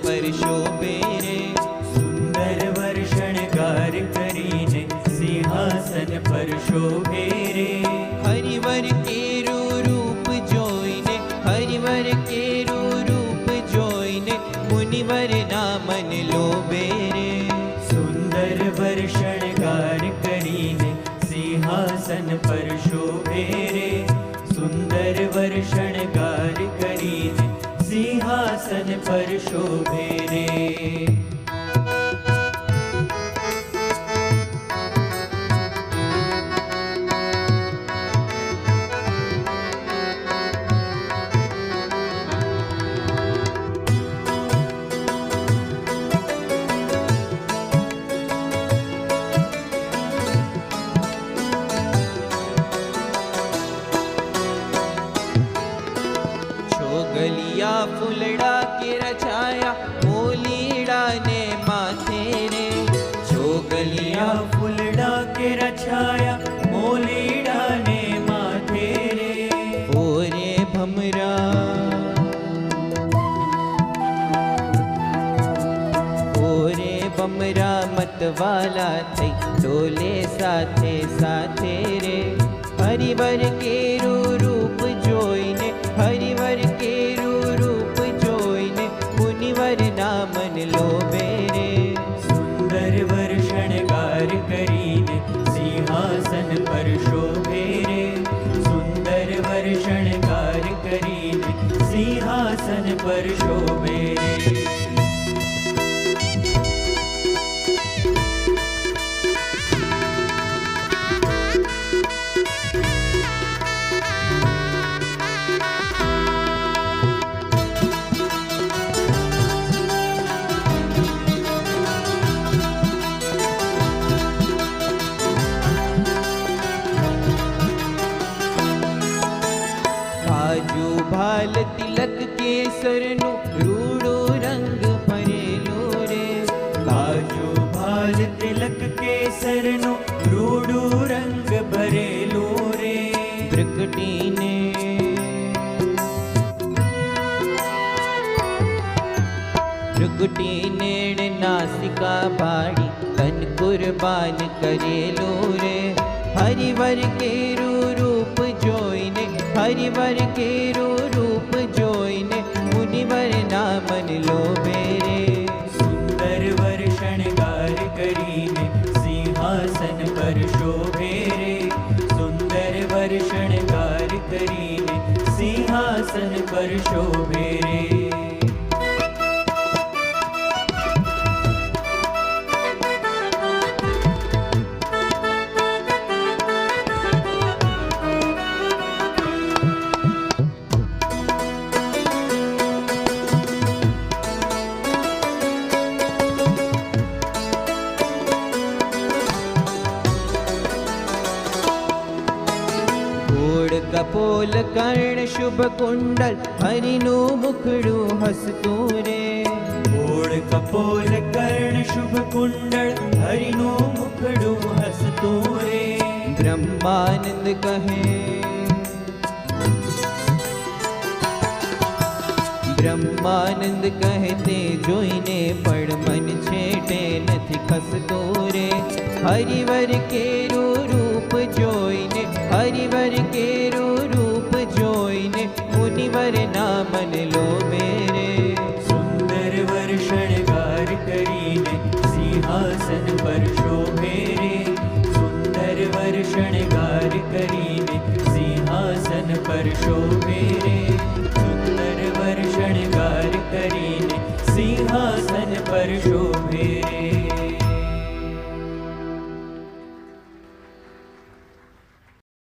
पर शोभे रे, सुंदर वर्षणगार करीने सिंहासन पर शोभे रे। हरिवर केरू रूप जोईने, हरिवर केरू रूप जोईने मुनिवर नामन लोभे रे। सुंदर वर्षणगार करीने सिंहासन पर शोभे रे, सुंदर वर्षणगार करीने सिंहासन पर शोभे रे। गलिया फुलड़ा के रचाया मोलीड़ा ने माथे रे। गलिया फुलड़ा के रचाया मोलीड़ा ने माथे रे। ओरे भमरा ओरे भमरा मतवाला थई डोले साथे साथे रे। हरिवर केरू रूप जोईने, हरिवर केरू रूप जोईने मुनिवर नामन लोभे रे। सुंदर वर्षणगार करीने सिंहासन पर शोभे रे, सुंदर वर्षणगार करीने सिंहासन पर शोभे रे। बाजू भाल तिलक केसरनु रूड़ो रंग भरेलो रे। काजू भाल तिलक केसरनु रूडू रंग भरेलो रे। प्रकटीने प्रकटीने नासिका भाड़ी तन कुर्बान करेलो रे। हरिवर केरू रूप जोईने, हरिवर केरू रूप जोईने मुनिवर नामन लोभे रे। सुंदर वर्षणगार करीने सिंहासन पर शोभे रे, सुंदर वर्षणगार करीने सिंहासन पर शोभे रे। कपोल कर्ण शुभ कुंडल हरिनु मुखड़ू हसतू रे। ओढ़ कपोल कर्ण शुभ कुंडल हरिनु मुखड़ू हसतू रे। ब्रह्मानंद कहे ब्रह्मानंद कहते जोईने पड़ मन छेटे नथी खसतो रे। हरिवर केरू रूप जोईने, हरिवर केरू रूप जोईने मुनिवर नामन लोभे रे। सुंदर वर्षणगार करीने सिंहासन पर शोभे रे, सुंदर वर्षणगार करीने सिंहासन पर शोभे रे, सुंदर वर्षणगार करीने सिंहासन पर शोभे